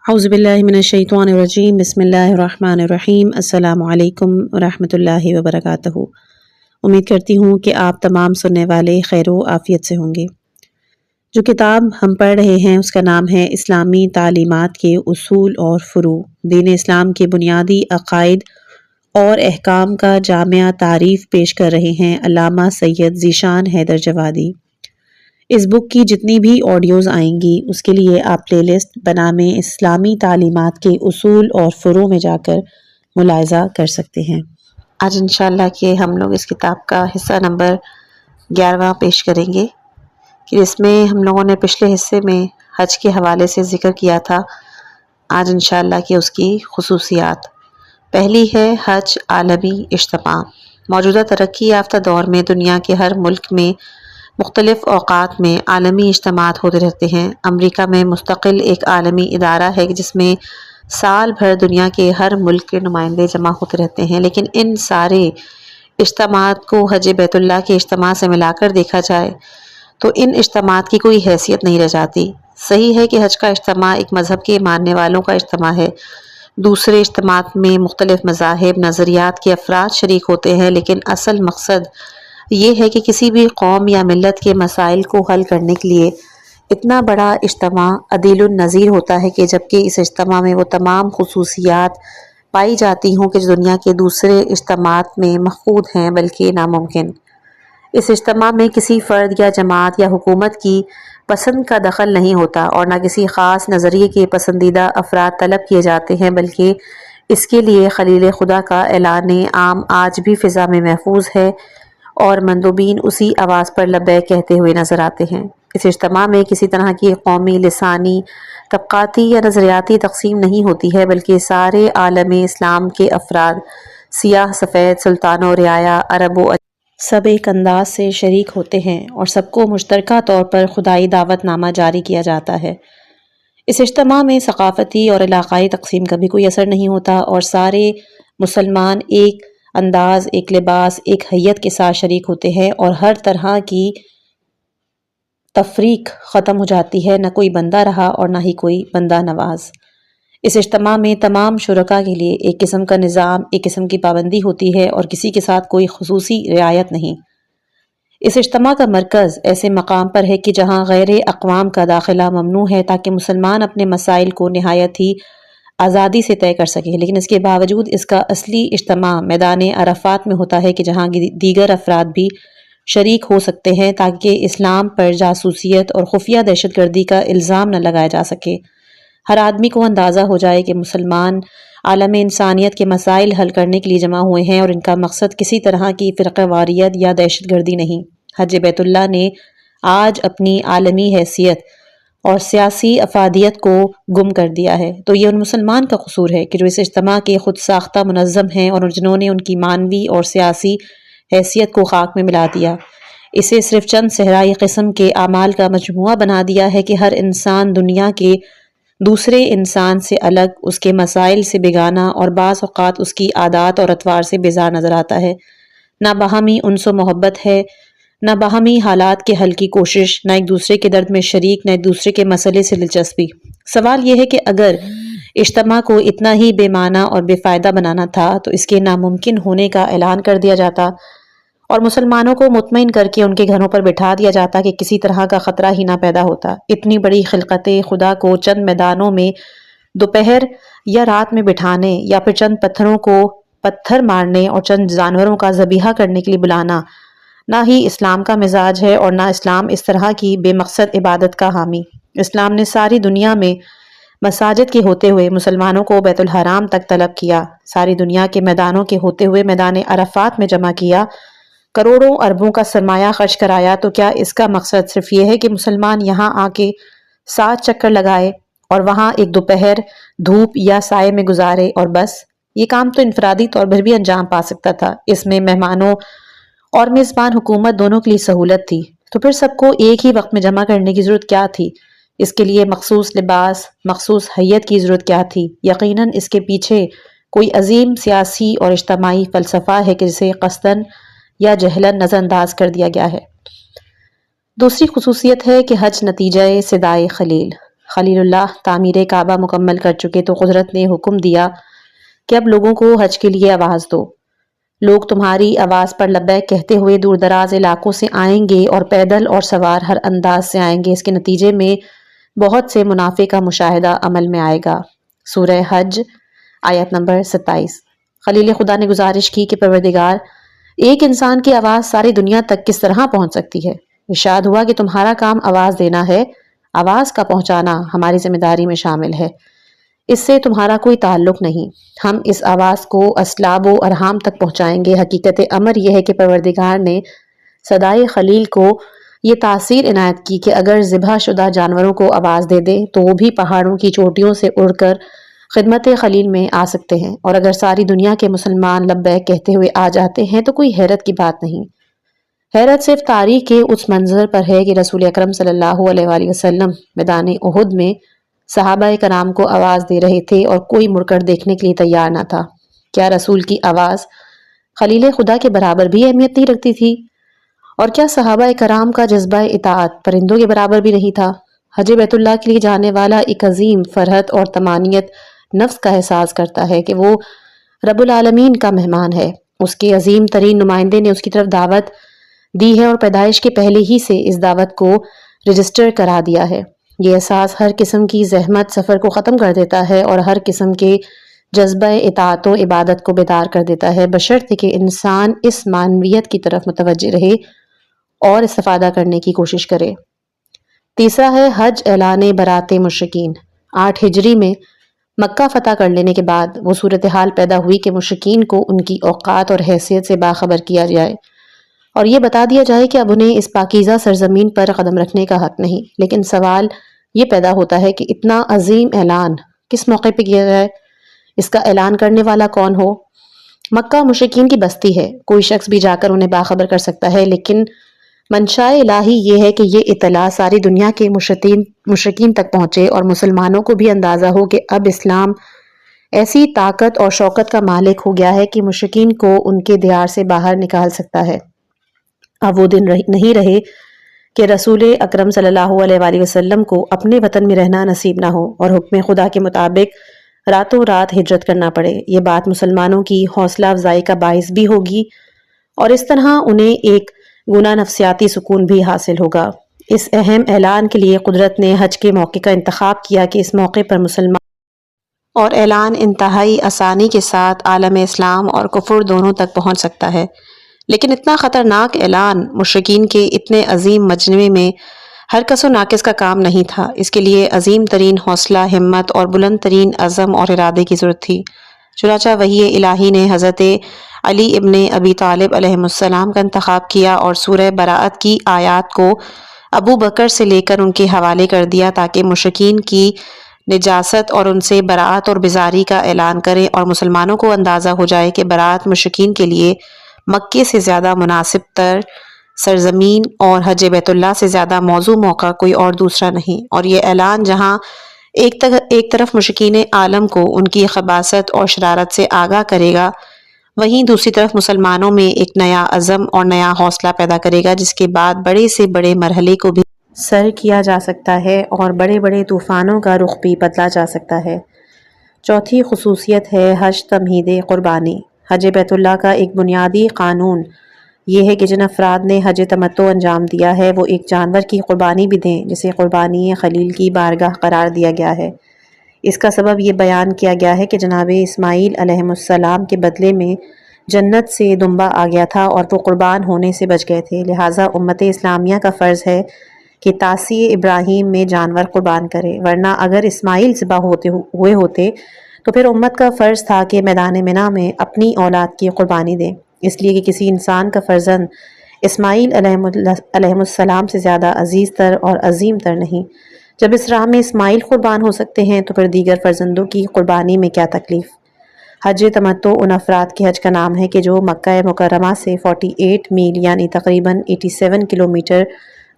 اعوذ باللہ من الشیطان الرجیم بسم اللہ الرحمن الرحیم السلام علیکم ورحمۃ اللہ وبرکاتہ۔ امید کرتی ہوں کہ آپ تمام سننے والے خیر و عافیت سے ہوں گے۔ جو کتاب ہم پڑھ رہے ہیں اس کا نام ہے اسلامی تعلیمات کے اصول اور فروع، دین اسلام کے بنیادی عقائد اور احکام کا جامع تعریف پیش کر رہے ہیں علامہ سید ذیشان حیدر جوادی۔ اس بک کی جتنی بھی آڈیوز آئیں گی اس کے لیے آپ پلے لسٹ بنام اسلامی تعلیمات کے اصول اور فروع میں جا کر ملاحظہ کر سکتے ہیں۔ آج انشاءاللہ کہ ہم لوگ اس کتاب کا حصہ نمبر 11واں پیش کریں گے کہ اس میں ہم لوگوں نے پچھلے حصے میں حج کے حوالے سے ذکر کیا تھا۔ آج انشاءاللہ کہ اس کی خصوصیات پہلی ہے حج عالمی اجتماع۔ موجودہ ترقی یافتہ دور میں دنیا کے ہر ملک میں مختلف اوقات میں عالمی اجتماعات ہوتے رہتے ہیں۔ امریکہ میں مستقل ایک عالمی ادارہ ہے جس میں سال بھر دنیا کے ہر ملک کے نمائندے جمع ہوتے رہتے ہیں، لیکن ان سارے اجتماعات کو حج بیت اللہ کے اجتماع سے ملا کر دیکھا جائے تو ان اجتماعات کی کوئی حیثیت نہیں رہ جاتی۔ صحیح ہے کہ حج کا اجتماع ایک مذہب کے ماننے والوں کا اجتماع ہے، دوسرے اجتماعات میں مختلف مذاہب نظریات کے افراد شریک ہوتے ہیں، لیکن اصل مقصد یہ ہے کہ کسی بھی قوم یا ملت کے مسائل کو حل کرنے کے لیے اتنا بڑا اجتماع عدیل النظیر ہوتا ہے کہ جبکہ اس اجتماع میں وہ تمام خصوصیات پائی جاتی ہوں کہ جو دنیا کے دوسرے اجتماعات میں مفقود ہیں بلکہ ناممکن۔ اس اجتماع میں کسی فرد یا جماعت یا حکومت کی پسند کا دخل نہیں ہوتا اور نہ کسی خاص نظریے کے پسندیدہ افراد طلب کیے جاتے ہیں، بلکہ اس کے لیے خلیل خدا کا اعلان عام آج بھی فضا میں محفوظ ہے اور مندوبین اسی آواز پر لبیک کہتے ہوئے نظر آتے ہیں۔ اس اجتماع میں کسی طرح کی قومی، لسانی، طبقاتی یا نظریاتی تقسیم نہیں ہوتی ہے، بلکہ سارے عالم اسلام کے افراد، سیاہ سفید، سلطان و رعایا، عرب و سب ایک انداز سے شریک ہوتے ہیں اور سب کو مشترکہ طور پر خدائی دعوت نامہ جاری کیا جاتا ہے۔ اس اجتماع میں ثقافتی اور علاقائی تقسیم کا بھی کوئی اثر نہیں ہوتا اور سارے مسلمان ایک انداز، ایک لباس، ایک حیت کے ساتھ شریک ہوتے ہیں اور ہر طرح کی تفریق ختم ہو جاتی ہے، نہ کوئی بندہ رہا اور نہ ہی کوئی بندہ نواز۔ اس اجتماع میں تمام شرکاء کے لیے ایک قسم کا نظام، ایک قسم کی پابندی ہوتی ہے اور کسی کے ساتھ کوئی خصوصی رعایت نہیں۔ اس اجتماع کا مرکز ایسے مقام پر ہے کہ جہاں غیر اقوام کا داخلہ ممنوع ہے تاکہ مسلمان اپنے مسائل کو نہایت ہی آزادی سے طے کر سکے، لیکن اس کے باوجود اس کا اصلی اجتماع میدان عرفات میں ہوتا ہے کہ جہاں دیگر افراد بھی شریک ہو سکتے ہیں تاکہ اسلام پر جاسوسیت اور خفیہ دہشت گردی کا الزام نہ لگایا جا سکے۔ ہر آدمی کو اندازہ ہو جائے کہ مسلمان عالم انسانیت کے مسائل حل کرنے کے لیے جمع ہوئے ہیں اور ان کا مقصد کسی طرح کی فرقہ واریت یا دہشت گردی نہیں۔ حج بیت اللہ نے آج اپنی عالمی حیثیت اور سیاسی افادیت کو گم کر دیا ہے، تو یہ ان مسلمان کا قصور ہے کہ جو اس اجتماع کے خود ساختہ منظم ہیں اور جنہوں نے ان کی معنوی اور سیاسی حیثیت کو خاک میں ملا دیا، اسے صرف چند صحرائی قسم کے اعمال کا مجموعہ بنا دیا ہے کہ ہر انسان دنیا کے دوسرے انسان سے الگ، اس کے مسائل سے بیگانہ اور بعض اوقات اس کی عادات اور اطوار سے بیزار نظر آتا ہے۔ نہ باہمی انس و محبت ہے، نہ باہمی حالات کے حل کی کوشش، نہ ایک دوسرے کے درد میں شریک، نہ ایک دوسرے کے مسئلے سے دلچسپی۔ سوال یہ ہے کہ اگر اجتماع کو اتنا ہی بے معنی اور بے فائدہ بنانا تھا تو اس کے ناممکن ہونے کا اعلان کر دیا جاتا اور مسلمانوں کو مطمئن کر کے ان کے گھروں پر بٹھا دیا جاتا کہ کسی طرح کا خطرہ ہی نہ پیدا ہوتا۔ اتنی بڑی خلقت خدا کو چند میدانوں میں دوپہر یا رات میں بٹھانے یا پھر چند پتھروں کو پتھر مارنے اور چند جانوروں کا ذبیحہ کرنے کے لیے بلانا نہ ہی اسلام کا مزاج ہے اور نہ اسلام اس طرح کی بے مقصد عبادت کا حامی۔ اسلام نے ساری دنیا میں مساجد کے ہوتے ہوئے مسلمانوں کو بیت الحرام تک طلب کیا، ساری دنیا کے میدانوں کے ہوتے ہوئے میدان عرفات میں جمع کیا، کروڑوں اربوں کا سرمایہ خرچ کرایا، تو کیا اس کا مقصد صرف یہ ہے کہ مسلمان یہاں آ کے 7 چکر لگائے اور وہاں ایک دوپہر دھوپ یا سائے میں گزارے اور بس؟ یہ کام تو انفرادی طور پر بھی انجام پا سکتا تھا، اس میں مہمانوں اور میزبان حکومت دونوں کے لیے سہولت تھی، تو پھر سب کو ایک ہی وقت میں جمع کرنے کی ضرورت کیا تھی؟ اس کے لیے مخصوص لباس، مخصوص حیت کی ضرورت کیا تھی؟ یقیناً اس کے پیچھے کوئی عظیم سیاسی اور اجتماعی فلسفہ ہے کہ جسے قصداً یا جہلاً نظر انداز کر دیا گیا ہے۔ دوسری خصوصیت ہے کہ حج نتیجہ صدائے خلیل۔ خلیل اللہ تعمیر کعبہ مکمل کر چکے تو قدرت نے حکم دیا کہ اب لوگوں کو حج کے لیے آواز دو۔ لوگ تمہاری آواز پر لبیک کہتے ہوئے دور دراز علاقوں سے آئیں گے اور پیدل اور سوار ہر انداز سے آئیں گے۔ اس کے نتیجے میں بہت سے منافع کا مشاہدہ عمل میں آئے گا۔ سورہ حج آیت نمبر 27۔ خلیل خدا نے گزارش کی کہ پروردگار، ایک انسان کی آواز ساری دنیا تک کس طرح پہنچ سکتی ہے؟ ارشاد ہوا کہ تمہارا کام آواز دینا ہے، آواز کا پہنچانا ہماری ذمہ داری میں شامل ہے، اس سے تمہارا کوئی تعلق نہیں۔ ہم اس آواز کو اسلاب و ارحام تک پہنچائیں گے۔ حقیقت امر یہ ہے کہ پروردگار نے صدائے خلیل کو یہ تاثیر عنایت کی کہ اگر ذبح شدہ جانوروں کو آواز دے دے تو وہ بھی پہاڑوں کی چوٹیوں سے اڑ کر خدمت خلیل میں آ سکتے ہیں، اور اگر ساری دنیا کے مسلمان لبیک کہتے ہوئے آ جاتے ہیں تو کوئی حیرت کی بات نہیں۔ حیرت صرف تاریخ کے اس منظر پر ہے کہ رسول اکرم صلی اللہ علیہ وآلہ وسلم میدان احد میں صحابہ کرام کو آواز دے رہے تھے اور کوئی مڑ کر دیکھنے کے لیے تیار نہ تھا۔ کیا رسول کی آواز خلیل خدا کے برابر بھی اہمیت نہیں رکھتی تھی؟ اور کیا صحابہ کرام کا جذبہ اطاعت پرندوں کے برابر بھی نہیں تھا؟ حج بیت اللہ کے لیے جانے والا ایک عظیم فرحت اور طمانینت نفس کا احساس کرتا ہے کہ وہ رب العالمین کا مہمان ہے۔ اس کے عظیم ترین نمائندے نے اس کی طرف دعوت دی ہے اور پیدائش کے پہلے ہی سے اس دعوت کو رجسٹر کرا دیا ہے۔ یہ احساس ہر قسم کی زحمت سفر کو ختم کر دیتا ہے اور ہر قسم کے جذبہ اطاعت و عبادت کو بیدار کر دیتا ہے، بشرطے کہ انسان اس معنویت کی طرف متوجہ رہے اور استفادہ کرنے کی کوشش کرے۔ تیسرا ہے حج اعلان برات مشرکین۔ 8 ہجری میں مکہ فتح کر لینے کے بعد وہ صورتحال پیدا ہوئی کہ مشرکین کو ان کی اوقات اور حیثیت سے باخبر کیا جائے اور یہ بتا دیا جائے کہ اب انہیں اس پاکیزہ سرزمین پر قدم رکھنے کا حق نہیں۔ لیکن سوال یہ پیدا ہوتا ہے کہ اتنا عظیم اعلان کس موقع پہ کیا جائے؟ اس کا اعلان کرنے والا کون ہو؟ مکہ مشرکین کی بستی ہے، کوئی شخص بھی جا کر انہیں باخبر کر سکتا ہے، لیکن منشاء الہی یہ ہے کہ یہ اطلاع ساری دنیا کے مشرکین تک پہنچے اور مسلمانوں کو بھی اندازہ ہو کہ اب اسلام ایسی طاقت اور شوکت کا مالک ہو گیا ہے کہ مشرکین کو ان کے دیار سے باہر نکال سکتا ہے۔ اب وہ دن نہیں رہے کہ رسول اکرم صلی اللہ علیہ وآلہ وسلم کو اپنے وطن میں رہنا نصیب نہ ہو اور حکم خدا کے مطابق راتوں رات ہجرت کرنا پڑے۔ یہ بات مسلمانوں کی حوصلہ افزائی کا باعث بھی ہوگی اور اس طرح انہیں ایک گنا نفسیاتی سکون بھی حاصل ہوگا۔ اس اہم اعلان کے لیے قدرت نے حج کے موقع کا انتخاب کیا کہ اس موقع پر مسلمان اور اعلان انتہائی آسانی کے ساتھ عالم اسلام اور کفر دونوں تک پہنچ سکتا ہے۔ لیکن اتنا خطرناک اعلان مشرکین کے اتنے عظیم مجمع میں ہر کس و ناقص کا کام نہیں تھا۔ اس کے لیے عظیم ترین حوصلہ، ہمت اور بلند ترین عزم اور ارادے کی ضرورت تھی۔ چنانچہ وحی الہی نے حضرت علی ابن ابی طالب علیہ السلام کا انتخاب کیا اور سورہ براءت کی آیات کو ابو بکر سے لے کر ان کے حوالے کر دیا تاکہ مشرکین کی نجاست اور ان سے براءت اور بیزاری کا اعلان کریں اور مسلمانوں کو اندازہ ہو جائے کہ براءت مشرکین کے لیے مکے سے زیادہ مناسب تر سرزمین اور حج بیت اللہ سے زیادہ موزوں موقع کوئی اور دوسرا نہیں۔ اور یہ اعلان جہاں ایک طرف مشرکین عالم کو ان کی خباثت اور شرارت سے آگاہ کرے گا، وہیں دوسری طرف مسلمانوں میں ایک نیا عزم اور نیا حوصلہ پیدا کرے گا جس کے بعد بڑے سے بڑے مرحلے کو بھی سر کیا جا سکتا ہے اور بڑے بڑے طوفانوں کا رخ بھی بدلا جا سکتا ہے۔ چوتھی خصوصیت ہے حج تمہید قربانی۔ حج بیت اللہ کا ایک بنیادی قانون یہ ہے کہ جن افراد نے حج تمتع انجام دیا ہے وہ ایک جانور کی قربانی بھی دیں جسے قربانی خلیل کی بارگاہ قرار دیا گیا ہے۔ اس کا سبب یہ بیان کیا گیا ہے کہ جناب اسماعیل علیہ السلام کے بدلے میں جنت سے دمبا آ گیا تھا اور وہ قربان ہونے سے بچ گئے تھے، لہٰذا امت اسلامیہ کا فرض ہے کہ تاسی ابراہیم میں جانور قربان کرے، ورنہ اگر اسماعیل ذبح ہوئے ہوتے تو پھر امت کا فرض تھا کہ میدان منی میں اپنی اولاد کی قربانی دیں، اس لیے کہ کسی انسان کا فرزند اسماعیل علیہ السلام سے زیادہ عزیز تر اور عظیم تر نہیں۔ جب اس راہ میں اسماعیل قربان ہو سکتے ہیں تو پھر دیگر فرزندوں کی قربانی میں کیا تکلیف؟ حج تمتع ان افراد کے حج کا نام ہے کہ جو مکہ مکرمہ سے 48 میل یعنی تقریباً 87 کلومیٹر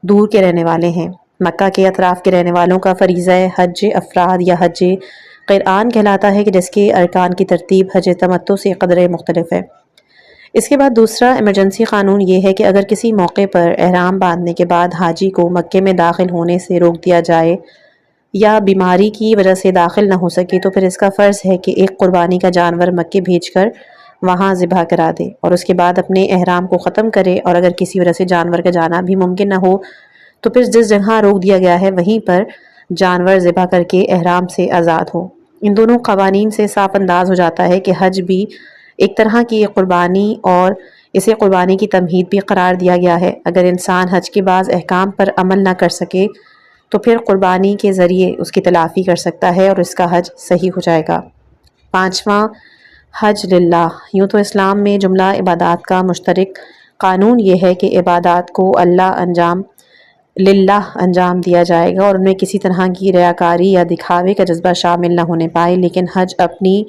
دور کے رہنے والے ہیں۔ مکہ کے اطراف کے رہنے والوں کا فریضہ حج افراد یا حج قرآن کہلاتا ہے کہ جس کے ارکان کی ترتیب حج تمتع سے قدرے مختلف ہے۔ اس کے بعد دوسرا ایمرجنسی قانون یہ ہے کہ اگر کسی موقع پر احرام باندھنے کے بعد حاجی کو مکے میں داخل ہونے سے روک دیا جائے یا بیماری کی وجہ سے داخل نہ ہو سکے تو پھر اس کا فرض ہے کہ ایک قربانی کا جانور مکے بھیج کر وہاں ذبح کرا دے اور اس کے بعد اپنے احرام کو ختم کرے، اور اگر کسی وجہ سے جانور کا جانا بھی ممکن نہ ہو تو پھر جس جگہ روک دیا گیا ہے وہیں پر جانور ذبح کر کے احرام سے آزاد ہو۔ ان دونوں قوانین سے صاف انداز ہو جاتا ہے کہ حج بھی ایک طرح کی قربانی اور اسے قربانی کی تمہید بھی قرار دیا گیا ہے۔ اگر انسان حج کے بعض احکام پر عمل نہ کر سکے تو پھر قربانی کے ذریعے اس کی تلافی کر سکتا ہے اور اس کا حج صحیح ہو جائے گا۔ پانچواں، حج للہ۔ یوں تو اسلام میں جملہ عبادات کا مشترک قانون یہ ہے کہ عبادات کو للہ انجام دیا جائے گا اور ان میں کسی طرح کی ریاکاری یا دکھاوے کا جذبہ شامل نہ ہونے پائے، لیکن حج اپنی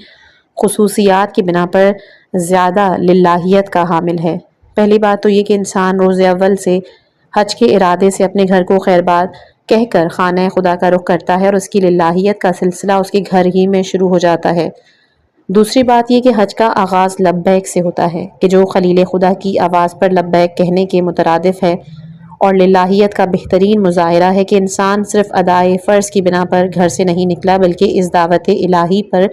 خصوصیات کی بنا پر زیادہ للہیت کا حامل ہے۔ پہلی بات تو یہ کہ انسان روز اول سے حج کے ارادے سے اپنے گھر کو خیر باد کہہ کر خانہ خدا کا رخ کرتا ہے اور اس کی للہیت کا سلسلہ اس کے گھر ہی میں شروع ہو جاتا ہے۔ دوسری بات یہ کہ حج کا آغاز لبیک سے ہوتا ہے کہ جو خلیل خدا کی آواز پر لبیک کہنے کے مترادف ہے، اور للہیت کا بہترین مظاہرہ ہے کہ انسان صرف ادائے فرض کی بنا پر گھر سے نہیں نکلا بلکہ اس دعوت الہی پر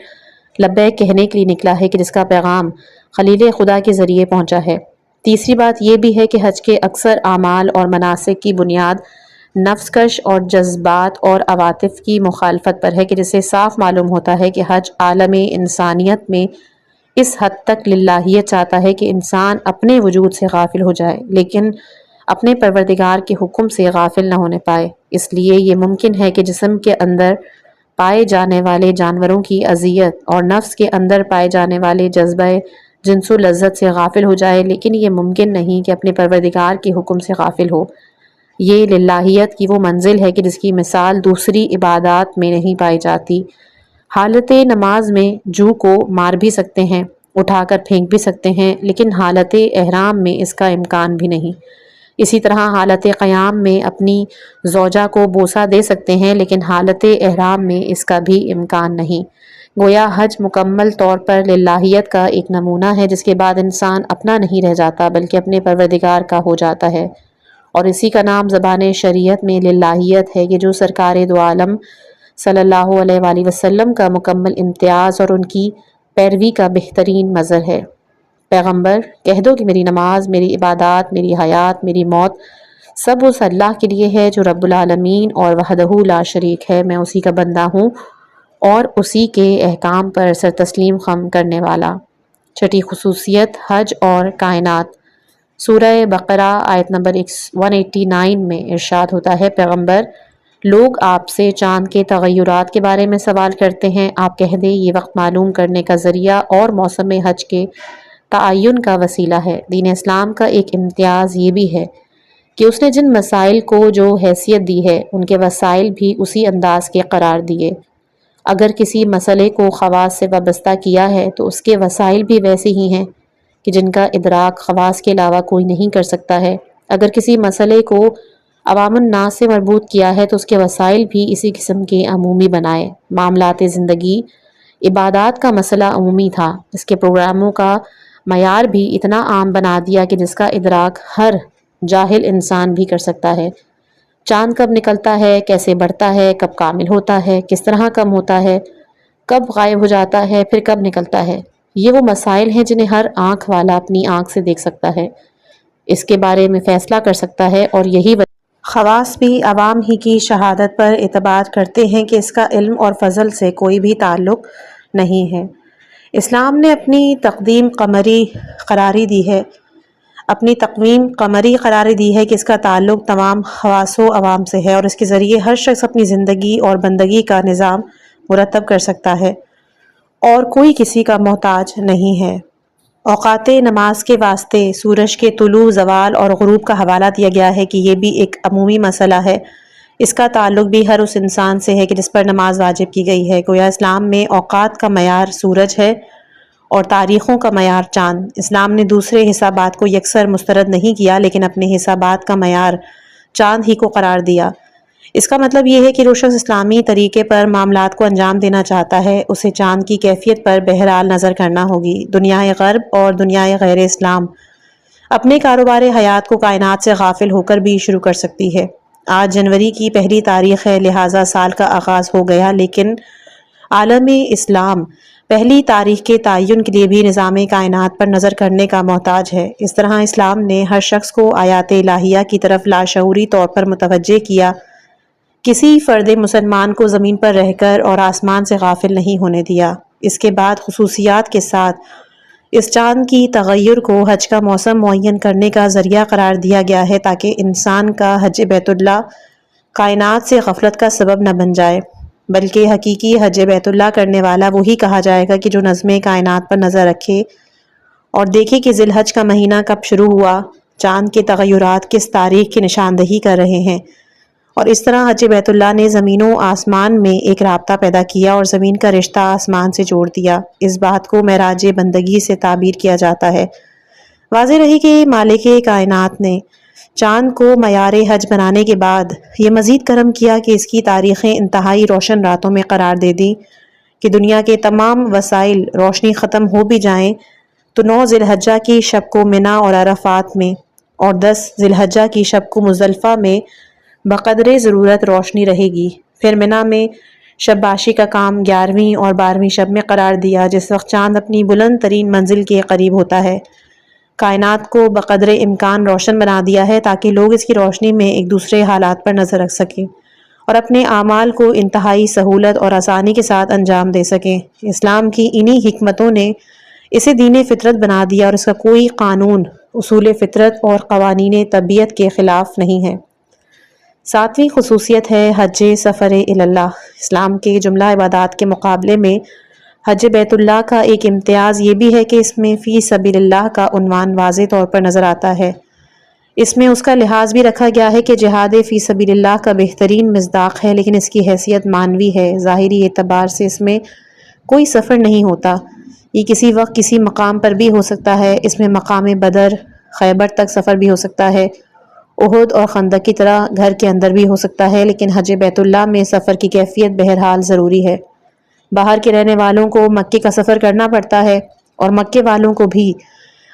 لبیک کہنے کے لیے نکلا ہے کہ جس کا پیغام خلیل خدا کے ذریعے پہنچا ہے۔ تیسری بات یہ بھی ہے کہ حج کے اکثر اعمال اور مناسک کی بنیاد نفس کش اور جذبات اور عواطف کی مخالفت پر ہے، کہ جس سے صاف معلوم ہوتا ہے کہ حج عالم انسانیت میں اس حد تک للہیت چاہتا ہے کہ انسان اپنے وجود سے غافل ہو جائے لیکن اپنے پروردگار کے حکم سے غافل نہ ہونے پائے۔ اس لیے یہ ممکن ہے کہ جسم کے اندر پائے جانے والے جانوروں کی اذیت اور نفس کے اندر پائے جانے والے جذبہ جنس و لذت سے غافل ہو جائے، لیکن یہ ممکن نہیں کہ اپنے پروردگار کے حکم سے غافل ہو۔ یہ للہیت کی وہ منزل ہے کہ جس کی مثال دوسری عبادات میں نہیں پائی جاتی۔ حالت نماز میں جو کو مار بھی سکتے ہیں، اٹھا کر پھینک بھی سکتے ہیں، لیکن حالت احرام میں اس کا امکان بھی نہیں۔ اسی طرح حالت قیام میں اپنی زوجہ کو بوسہ دے سکتے ہیں، لیکن حالت احرام میں اس کا بھی امکان نہیں۔ گویا حج مکمل طور پر للہیت کا ایک نمونہ ہے جس کے بعد انسان اپنا نہیں رہ جاتا بلکہ اپنے پروردگار کا ہو جاتا ہے، اور اسی کا نام زبان شریعت میں للہیت ہے کہ جو سرکار دو عالم صلی اللہ علیہ وآلہ وسلم کا مکمل امتیاز اور ان کی پیروی کا بہترین مظہر ہے۔ پیغمبر، کہہ دو کہ میری نماز، میری عبادات، میری حیات، میری موت سب اس اللہ کے لیے ہے جو رب العالمین اور وحدہ لا شریک ہے۔ میں اسی کا بندہ ہوں اور اسی کے احکام پر سر تسلیم خم کرنے والا۔ چھٹی خصوصیت، حج اور کائنات۔ سورہ بقرہ آیت نمبر 189 میں ارشاد ہوتا ہے، پیغمبر، لوگ آپ سے چاند کے تغیرات کے بارے میں سوال کرتے ہیں، آپ کہہ دیں یہ وقت معلوم کرنے کا ذریعہ اور موسم حج کے تعین کا وسیلہ ہے۔ دین اسلام کا ایک امتیاز یہ بھی ہے کہ اس نے جن مسائل کو جو حیثیت دی ہے ان کے وسائل بھی اسی انداز کے قرار دیے۔ اگر کسی مسئلے کو خواص سے وابستہ کیا ہے تو اس کے وسائل بھی ویسے ہی ہیں کہ جن کا ادراک خواص کے علاوہ کوئی نہیں کر سکتا ہے۔ اگر کسی مسئلے کو عوام الناس سے مربوط کیا ہے تو اس کے وسائل بھی اسی قسم کے عمومی بنائے۔ معاملات زندگی، عبادات کا مسئلہ عمومی تھا، اس کے پروگراموں کا معیار بھی اتنا عام بنا دیا کہ جس کا ادراک ہر جاہل انسان بھی کر سکتا ہے۔ چاند کب نکلتا ہے، کیسے بڑھتا ہے، کب کامل ہوتا ہے، کس طرح کم ہوتا ہے، کب غائب ہو جاتا ہے، پھر کب نکلتا ہے، یہ وہ مسائل ہیں جنہیں ہر آنکھ والا اپنی آنکھ سے دیکھ سکتا ہے، اس کے بارے میں فیصلہ کر سکتا ہے، اور یہی خواص بھی عوام ہی کی شہادت پر اعتبار کرتے ہیں کہ اس کا علم اور فضل سے کوئی بھی تعلق نہیں ہے۔ اسلام نے اپنی تقویم قمری قراری دی ہے کہ اس کا تعلق تمام خواص و عوام سے ہے اور اس کے ذریعے ہر شخص اپنی زندگی اور بندگی کا نظام مرتب کر سکتا ہے اور کوئی کسی کا محتاج نہیں ہے۔ اوقات نماز کے واسطے سورج کے طلوع، زوال اور غروب کا حوالہ دیا گیا ہے کہ یہ بھی ایک عمومی مسئلہ ہے، اس کا تعلق بھی ہر اس انسان سے ہے کہ جس پر نماز واجب کی گئی ہے۔ گویا اسلام میں اوقات کا معیار سورج ہے اور تاریخوں کا معیار چاند۔ اسلام نے دوسرے حسابات کو یکسر مسترد نہیں کیا لیکن اپنے حسابات کا معیار چاند ہی کو قرار دیا۔ اس کا مطلب یہ ہے کہ جو شخص اسلامی طریقے پر معاملات کو انجام دینا چاہتا ہے اسے چاند کی کیفیت پر بہرحال نظر کرنا ہوگی۔ دنیائے غرب اور دنیائے غیر اسلام اپنے کاروبار حیات کو کائنات سے غافل ہو کر بھی شروع کر سکتی ہے۔ آج جنوری کی پہلی تاریخ ہے، لہٰذا سال کا آغاز ہو گیا، لیکن عالم اسلام پہلی تاریخ کے تعین کے لیے بھی نظام کائنات پر نظر کرنے کا محتاج ہے۔ اس طرح اسلام نے ہر شخص کو آیات الہیہ کی طرف لاشعوری طور پر متوجہ کیا۔ کسی فرد مسلمان کو زمین پر رہ کر اور آسمان سے غافل نہیں ہونے دیا۔ اس کے بعد خصوصیات کے ساتھ اس چاند کی تغیر کو حج کا موسم معین کرنے کا ذریعہ قرار دیا گیا ہے تاکہ انسان کا حج بیت اللہ کائنات سے غفلت کا سبب نہ بن جائے، بلکہ حقیقی حج بیت اللہ کرنے والا وہی کہا جائے گا کہ جو نظم کائنات پر نظر رکھے اور دیکھے کہ ذی الحج کا مہینہ کب شروع ہوا، چاند کے تغیرات کس تاریخ کی نشاندہی کر رہے ہیں، اور اس طرح حج بیت اللہ نے زمین و آسمان میں ایک رابطہ پیدا کیا اور زمین کا رشتہ آسمان سے جوڑ دیا۔ اس بات کو معراج بندگی سے تعبیر کیا جاتا ہے۔ واضح رہی کہ مالک کائنات نے چاند کو معیار حج بنانے کے بعد یہ مزید کرم کیا کہ اس کی تاریخیں انتہائی روشن راتوں میں قرار دے دی کہ دنیا کے تمام وسائل روشنی ختم ہو بھی جائیں تو 9 ذی الحجہ کی شب کو منا اور عرفات میں اور 10 ذی الحجہ کی شب کو مزدلفہ میں بقدر ضرورت روشنی رہے گی۔ پھر منا میں شب باشی کا کام 11ویں اور 12ویں شب میں قرار دیا، جس وقت چاند اپنی بلند ترین منزل کے قریب ہوتا ہے۔ کائنات کو بقدر امکان روشن بنا دیا ہے تاکہ لوگ اس کی روشنی میں ایک دوسرے حالات پر نظر رکھ سکیں اور اپنے اعمال کو انتہائی سہولت اور آسانی کے ساتھ انجام دے سکیں۔ اسلام کی انہی حکمتوں نے اسے دین فطرت بنا دیا اور اس کا کوئی قانون اصول فطرت اور قوانین طبیعت کے خلاف نہیں ہے۔ 7ویں خصوصیت ہے حج سفر اللہ۔ اسلام کے جملہ عبادات کے مقابلے میں حج بیت اللہ کا ایک امتیاز یہ بھی ہے کہ اس میں فی سبیل اللہ کا عنوان واضح طور پر نظر آتا ہے۔ اس میں اس کا لحاظ بھی رکھا گیا ہے کہ جہاد فی سبیل اللہ کا بہترین مصداق ہے، لیکن اس کی حیثیت مانوی ہے۔ ظاہری اعتبار سے اس میں کوئی سفر نہیں ہوتا، یہ کسی وقت کسی مقام پر بھی ہو سکتا ہے۔ اس میں مقام بدر، خیبر تک سفر بھی ہو سکتا ہے، احد اور خندق کی طرح گھر کے اندر بھی ہو سکتا ہے، لیکن حج بیت اللہ میں سفر کی کیفیت بہرحال ضروری ہے۔ باہر کے رہنے والوں کو مکے کا سفر کرنا پڑتا ہے اور مکے والوں کو بھی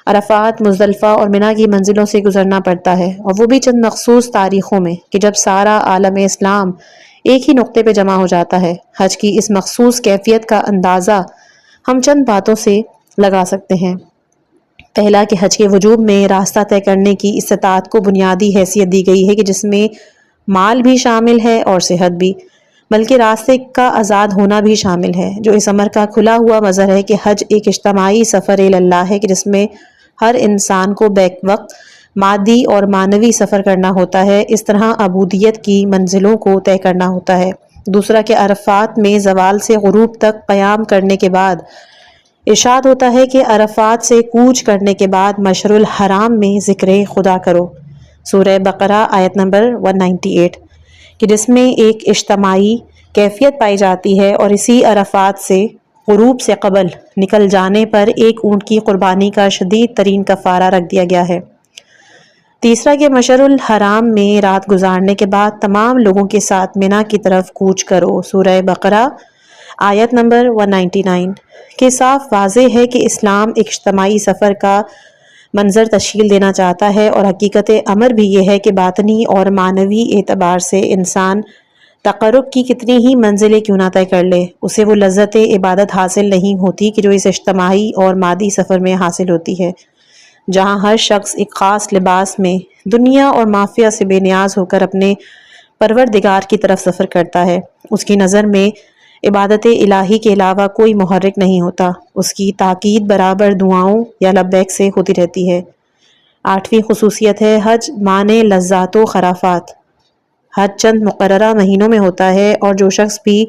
عرفات، مزدلفہ اور منا کی منزلوں سے گزرنا پڑتا ہے، اور وہ بھی چند مخصوص تاریخوں میں کہ جب سارا عالم اسلام ایک ہی نقطے پہ جمع ہو جاتا ہے۔ حج کی اس مخصوص کیفیت کا اندازہ ہم چند باتوں سے لگا سکتے ہیں۔ پہلا کہ حج کے وجوب میں راستہ طے کرنے کی استطاعت کو بنیادی حیثیت دی گئی ہے کہ جس میں مال بھی شامل ہے اور صحت بھی، بلکہ راستے کا آزاد ہونا بھی شامل ہے، جو اس امر کا کھلا ہوا مظہر ہے کہ حج ایک اجتماعی سفر اللہ ہے کہ جس میں ہر انسان کو بیک وقت مادی اور معنوی سفر کرنا ہوتا ہے، اس طرح عبودیت کی منزلوں کو طے کرنا ہوتا ہے۔ دوسرا کہ عرفات میں زوال سے غروب تک قیام کرنے کے بعد ارشاد ہوتا ہے کہ عرفات سے کوچ کرنے کے بعد مشعر الحرام میں ذکر خدا کرو، سورہ بقرہ آیت نمبر 198، کہ جس میں ایک اجتماعی کیفیت پائی جاتی ہے، اور اسی عرفات سے غروب سے قبل نکل جانے پر ایک اونٹ کی قربانی کا شدید ترین کفارہ رکھ دیا گیا ہے۔ تیسرا کہ مشعر الحرام میں رات گزارنے کے بعد تمام لوگوں کے ساتھ منا کی طرف کوچ کرو، سورہ بقرہ آیت نمبر 199، کہ صاف واضح ہے کہ اسلام ایک اجتماعی سفر کا منظر تشکیل دینا چاہتا ہے، اور حقیقت امر بھی یہ ہے کہ باطنی اور معنوی اعتبار سے انسان تقرب کی کتنی ہی منزلیں کیوں نہ طے کر لے، اسے وہ لذت عبادت حاصل نہیں ہوتی کہ جو اس اجتماعی اور مادی سفر میں حاصل ہوتی ہے، جہاں ہر شخص ایک خاص لباس میں دنیا اور مافیہ سے بے نیاز ہو کر اپنے پروردگار کی طرف سفر کرتا ہے۔ اس کی نظر میں عبادت الہی کے علاوہ کوئی محرک نہیں ہوتا، اس کی تاکید برابر دعاؤں یا لبیک سے ہوتی رہتی ہے۔ 8ویں خصوصیت ہے حج مانے لذات و خرافات۔ حج چند مقررہ مہینوں میں ہوتا ہے، اور جو شخص بھی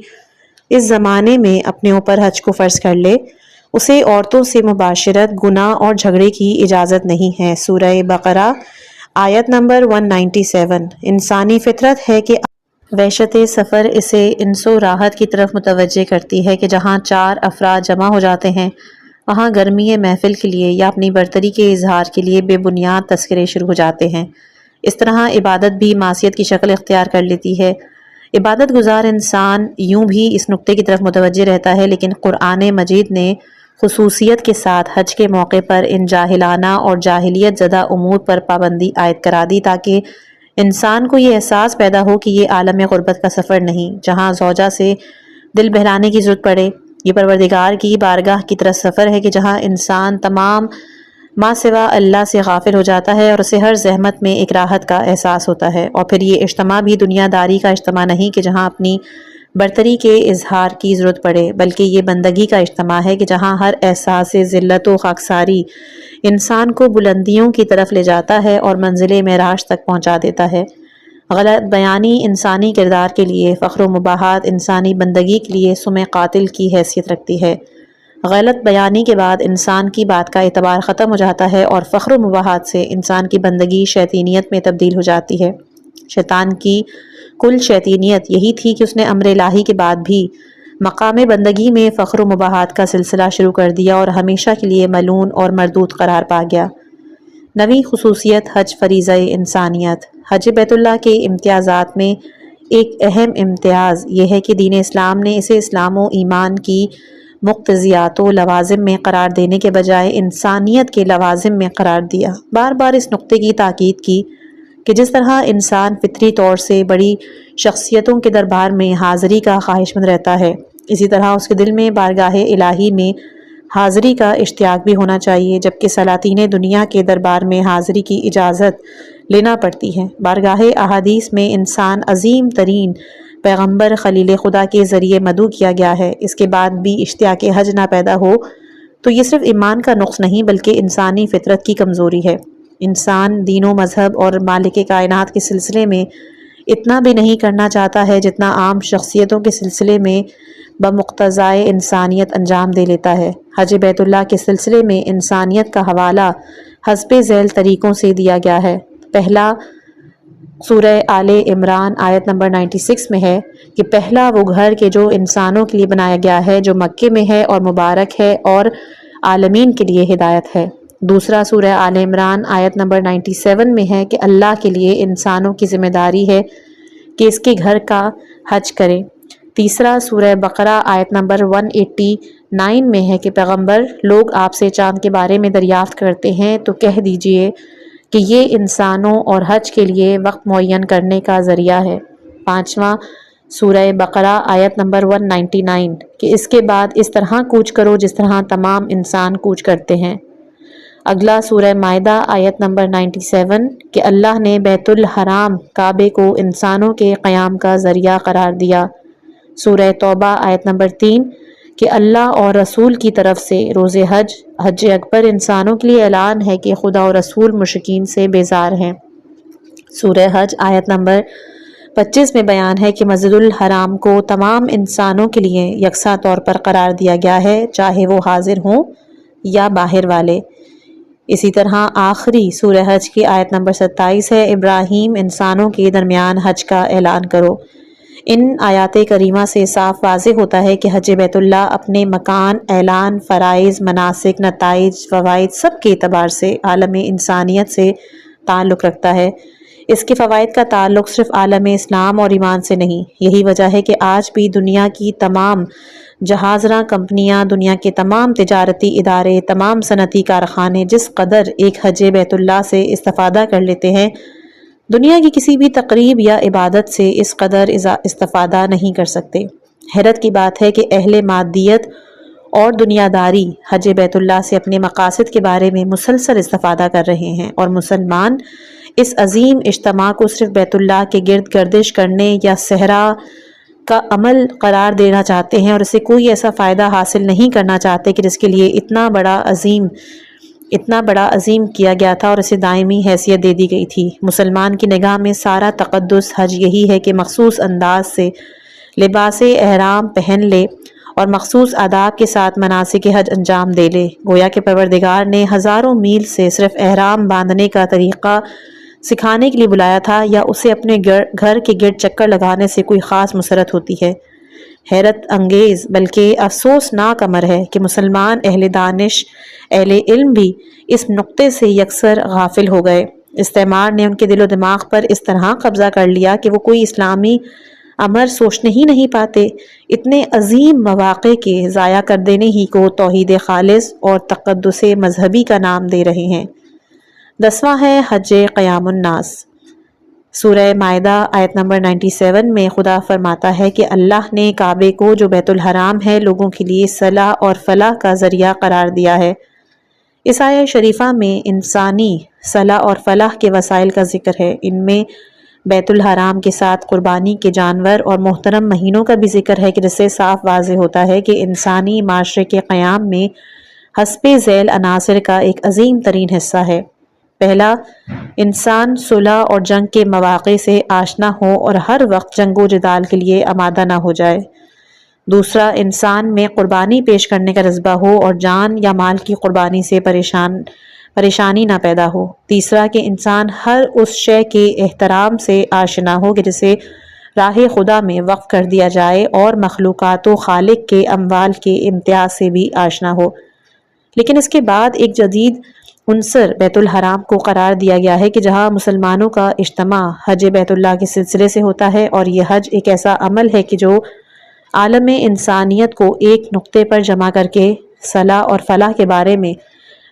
اس زمانے میں اپنے اوپر حج کو فرض کر لے اسے عورتوں سے مباشرت، گناہ اور جھگڑے کی اجازت نہیں ہے، سورہ بقرہ آیت نمبر 197۔ انسانی فطرت ہے کہ وحشت سفر اسے انس و راحت کی طرف متوجہ کرتی ہے کہ جہاں 4 افراد جمع ہو جاتے ہیں وہاں گرمی محفل کے لیے یا اپنی برتری کے اظہار کے لیے بے بنیاد تذکرے شروع ہو جاتے ہیں۔ اس طرح عبادت بھی معصیت کی شکل اختیار کر لیتی ہے۔ عبادت گزار انسان یوں بھی اس نقطے کی طرف متوجہ رہتا ہے، لیکن قرآن مجید نے خصوصیت کے ساتھ حج کے موقع پر ان جاہلانہ اور جاہلیت زدہ امور پر پابندی عائد کرا دی تاکہ انسان کو یہ احساس پیدا ہو کہ یہ عالم غربت کا سفر نہیں جہاں زوجہ سے دل بہلانے کی ضرورت پڑے، یہ پروردگار کی بارگاہ کی طرف سفر ہے کہ جہاں انسان تمام ماں سوا اللہ سے غافل ہو جاتا ہے اور اسے ہر زحمت میں ایک راحت کا احساس ہوتا ہے۔ اور پھر یہ اجتماع بھی دنیا داری کا اجتماع نہیں کہ جہاں اپنی برتری کے اظہار کی ضرورت پڑے، بلکہ یہ بندگی کا اجتماع ہے کہ جہاں ہر احساس ذلت و خاکساری انسان کو بلندیوں کی طرف لے جاتا ہے اور منزل معراج تک پہنچا دیتا ہے۔ غلط بیانی انسانی کردار کے لیے، فخر و مباحات انسانی بندگی کے لیے سم قاتل کی حیثیت رکھتی ہے۔ غلط بیانی کے بعد انسان کی بات کا اعتبار ختم ہو جاتا ہے اور فخر و مباحات سے انسان کی بندگی شیطینیت میں تبدیل ہو جاتی ہے۔ شیطان کی کل شیطینیت یہی تھی کہ اس نے امر الہی کے بعد بھی مقام بندگی میں فخر و مباحات کا سلسلہ شروع کر دیا اور ہمیشہ کے لیے ملعون اور مردود قرار پا گیا۔ نویں خصوصیت حج فریضہ انسانیت۔ حج بیت اللہ کے امتیازات میں ایک اہم امتیاز یہ ہے کہ دین اسلام نے اسے اسلام و ایمان کی مقتضیات و لوازم میں قرار دینے کے بجائے انسانیت کے لوازم میں قرار دیا۔ بار بار اس نقطے کی تاکید کی کہ جس طرح انسان فطری طور سے بڑی شخصیتوں کے دربار میں حاضری کا خواہشمند رہتا ہے، اسی طرح اس کے دل میں بارگاہ الہی میں حاضری کا اشتیاق بھی ہونا چاہیے، جبکہ سلاطین دنیا کے دربار میں حاضری کی اجازت لینا پڑتی ہے۔ بارگاہ احادیث میں انسان عظیم ترین پیغمبر خلیل خدا کے ذریعے مدعو کیا گیا ہے، اس کے بعد بھی اشتیاق حج نہ پیدا ہو تو یہ صرف ایمان کا نقص نہیں بلکہ انسانی فطرت کی کمزوری ہے۔ انسان دین و مذہب اور مالک کائنات کے سلسلے میں اتنا بھی نہیں کرنا چاہتا ہے جتنا عام شخصیتوں کے سلسلے میں بمقتضائے انسانیت انجام دے لیتا ہے۔ حج بیت اللہ کے سلسلے میں انسانیت کا حوالہ حسب ذیل طریقوں سے دیا گیا ہے۔ پہلا سورہ آل عمران آیت نمبر 96 میں ہے کہ پہلا وہ گھر کہ جو انسانوں کے لیے بنایا گیا ہے جو مکے میں ہے اور مبارک ہے اور عالمین کے لیے ہدایت ہے۔ دوسرا سورہ آل عمران آیت نمبر 97 میں ہے کہ اللہ کے لیے انسانوں کی ذمہ داری ہے کہ اس کے گھر کا حج کریں۔ تیسرا سورہ بقرہ آیت نمبر 189 میں ہے کہ پیغمبر لوگ آپ سے چاند کے بارے میں دریافت کرتے ہیں تو کہہ دیجئے کہ یہ انسانوں اور حج کے لیے وقت معین کرنے کا ذریعہ ہے۔ پانچواں سورہ بقرہ آیت نمبر 199 کہ اس کے بعد اس طرح کوچ کرو جس طرح تمام انسان کوچ کرتے ہیں۔ اگلا سورہ مائدہ آیت نمبر 97 کہ اللہ نے بیت الحرام کعبے کو انسانوں کے قیام کا ذریعہ قرار دیا۔ سورہ توبہ آیت نمبر 3 کہ اللہ اور رسول کی طرف سے روز حج اکبر انسانوں کے لیے اعلان ہے کہ خدا اور رسول مشرکین سے بیزار ہیں۔ سورہ حج آیت نمبر 25 میں بیان ہے کہ مسجد الحرام کو تمام انسانوں کے لیے یکساں طور پر قرار دیا گیا ہے، چاہے وہ حاضر ہوں یا باہر والے۔ اسی طرح آخری سورہ حج کی آیت نمبر 27 ہے، ابراہیم انسانوں کے درمیان حج کا اعلان کرو۔ ان آیات کریمہ سے صاف واضح ہوتا ہے کہ حج بیت اللہ اپنے مکان، اعلان، فرائض، مناسک، نتائج، فوائد سب کے اعتبار سے عالم انسانیت سے تعلق رکھتا ہے۔ اس کے فوائد کا تعلق صرف عالم اسلام اور ایمان سے نہیں۔ یہی وجہ ہے کہ آج بھی دنیا کی تمام جہاز راں کمپنیاں، دنیا کے تمام تجارتی ادارے، تمام صنعتی کارخانے جس قدر ایک حج بیت اللہ سے استفادہ کر لیتے ہیں، دنیا کی کسی بھی تقریب یا عبادت سے اس قدر استفادہ نہیں کر سکتے۔ حیرت کی بات ہے کہ اہل مادیت اور دنیا داری حج بیت اللہ سے اپنے مقاصد کے بارے میں مسلسل استفادہ کر رہے ہیں، اور مسلمان اس عظیم اجتماع کو صرف بیت اللہ کے گرد گردش کرنے یا صحرا کا عمل قرار دینا چاہتے ہیں، اور اسے کوئی ایسا فائدہ حاصل نہیں کرنا چاہتے کہ جس کے لیے اتنا بڑا عظیم کیا گیا تھا اور اسے دائمی حیثیت دے دی گئی تھی۔ مسلمان کی نگاہ میں سارا تقدس حج یہی ہے کہ مخصوص انداز سے لباس احرام پہن لے اور مخصوص آداب کے ساتھ مناسک حج انجام دے لے، گویا کہ پروردگار نے ہزاروں میل سے صرف احرام باندھنے کا طریقہ سکھانے کے لیے بلایا تھا، یا اسے اپنے گھر کے گرد چکر لگانے سے کوئی خاص مسرت ہوتی ہے۔ حیرت انگیز بلکہ افسوسناک امر ہے کہ مسلمان اہل دانش، اہل علم بھی اس نقطے سے یکسر غافل ہو گئے۔ استعمار نے ان کے دل و دماغ پر اس طرح قبضہ کر لیا کہ وہ کوئی اسلامی امر سوچنے ہی نہیں پاتے، اتنے عظیم مواقع کے ضائع کر دینے ہی کو توحید خالص اور تقدس مذہبی کا نام دے رہے ہیں۔ 10واں ہے حج قیام الناس۔ سورہ مائدہ آیت نمبر 97 میں خدا فرماتا ہے کہ اللہ نے کعبے کو جو بیت الحرام ہے لوگوں کے لیے صلاح اور فلاح کا ذریعہ قرار دیا ہے۔ اس آیہ شریفہ میں انسانی صلاح اور فلاح کے وسائل کا ذکر ہے۔ ان میں بیت الحرام کے ساتھ قربانی کے جانور اور محترم مہینوں کا بھی ذکر ہے، کہ جس سے صاف واضح ہوتا ہے کہ انسانی معاشرے کے قیام میں حسب ذیل عناصر کا ایک عظیم ترین حصہ ہے۔ پہلا، انسان صلح اور جنگ کے مواقع سے آشنا ہو اور ہر وقت جنگ و جدال کے لیے آمادہ نہ ہو جائے۔ دوسرا، انسان میں قربانی پیش کرنے کا جذبہ ہو اور جان یا مال کی قربانی سے پریشانی نہ پیدا ہو۔ تیسرا، کہ انسان ہر اس شے کے احترام سے آشنا ہو کہ جسے راہ خدا میں وقف کر دیا جائے، اور مخلوقات و خالق کے اموال کے امتیاز سے بھی آشنا ہو۔ لیکن اس کے بعد ایک جدید عنصر بیت الحرام کو قرار دیا گیا ہے، کہ جہاں مسلمانوں کا اجتماع حج بیت اللہ کے سلسلے سے ہوتا ہے، اور یہ حج ایک ایسا عمل ہے کہ جو عالم انسانیت کو ایک نقطے پر جمع کر کے صلاح اور فلاح کے بارے میں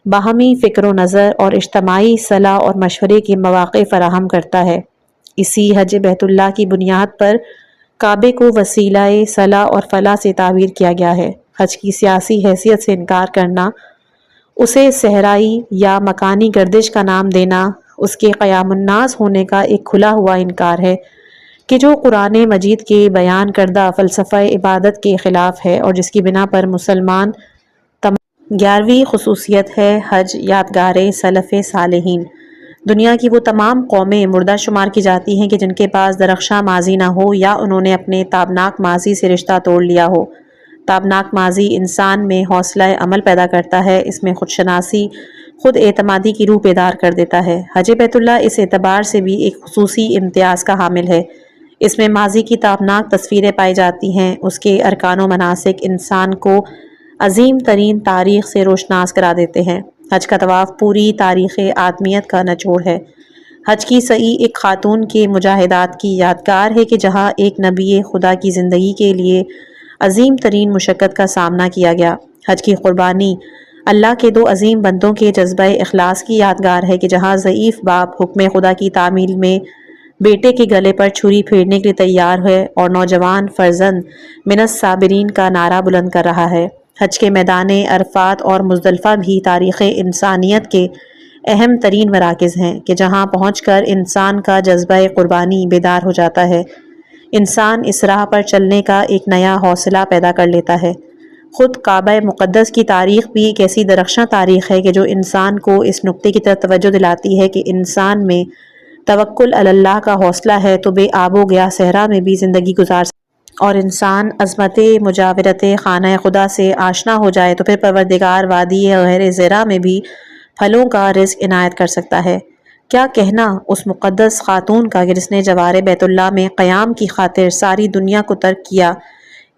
باہمی فکر و نظر اور اجتماعی صلاح اور مشورے کے مواقع فراہم کرتا ہے۔ اسی حج بیت اللہ کی بنیاد پر کعبے کو وسیلہ صلاح اور فلاح سے تعبیر کیا گیا ہے۔ حج کی سیاسی حیثیت سے انکار کرنا، اسے صحرائی یا مکانی گردش کا نام دینا، اس کے قیام الناس ہونے کا ایک کھلا ہوا انکار ہے، کہ جو قرآن مجید کے بیان کردہ فلسفہ عبادت کے خلاف ہے، اور جس کی بنا پر مسلمان 11ویں خصوصیت ہے حج یادگار سلف صالحین۔ دنیا کی وہ تمام قومیں مردہ شمار کی جاتی ہیں کہ جن کے پاس درخشاں ماضی نہ ہو، یا انہوں نے اپنے تابناک ماضی سے رشتہ توڑ لیا ہو۔ تابناک ماضی انسان میں حوصلہ عمل پیدا کرتا ہے، اس میں خود شناسی، خود اعتمادی کی روح بیدار کر دیتا ہے۔ حج بیت اللہ اس اعتبار سے بھی ایک خصوصی امتیاز کا حامل ہے، اس میں ماضی کی تابناک تصویریں پائی جاتی ہیں، اس کے ارکان و مناسک انسان کو عظیم ترین تاریخ سے روشناس کرا دیتے ہیں۔ حج کا طواف پوری تاریخ آدمیت کا نچوڑ ہے۔ حج کی سعی ایک خاتون کے مجاہدات کی یادگار ہے، کہ جہاں ایک نبی خدا کی زندگی کے لیے عظیم ترین مشقت کا سامنا کیا گیا۔ حج کی قربانی اللہ کے دو عظیم بندوں کے جذبہ اخلاص کی یادگار ہے، کہ جہاں ضعیف باپ حکم خدا کی تعمیل میں بیٹے کے گلے پر چھری پھیرنے کے لیے تیار ہے، اور نوجوان فرزند من الصابرین کا نعرہ بلند کر رہا ہے۔ حج کے میدان عرفات اور مزدلفہ بھی تاریخ انسانیت کے اہم ترین مراکز ہیں، کہ جہاں پہنچ کر انسان کا جذبہ قربانی بیدار ہو جاتا ہے۔ انسان اس راہ پر چلنے کا ایک نیا حوصلہ پیدا کر لیتا ہے۔ خود کعبہ مقدس کی تاریخ بھی ایک ایسی درخشاں تاریخ ہے، کہ جو انسان کو اس نقطے کی طرف توجہ دلاتی ہے کہ انسان میں توکل علی اللہ کا حوصلہ ہے تو بے آب و گیا صحرا میں بھی زندگی گزار سکتا ہے، اور انسان عظمت مجاورت خانہ خدا سے آشنا ہو جائے تو پھر پروردگار وادی غیر زرع میں بھی پھلوں کا رزق عنایت کر سکتا ہے۔ کیا کہنا اس مقدس خاتون کا کہ جس نے جوار بیت اللہ میں قیام کی خاطر ساری دنیا کو ترک کیا،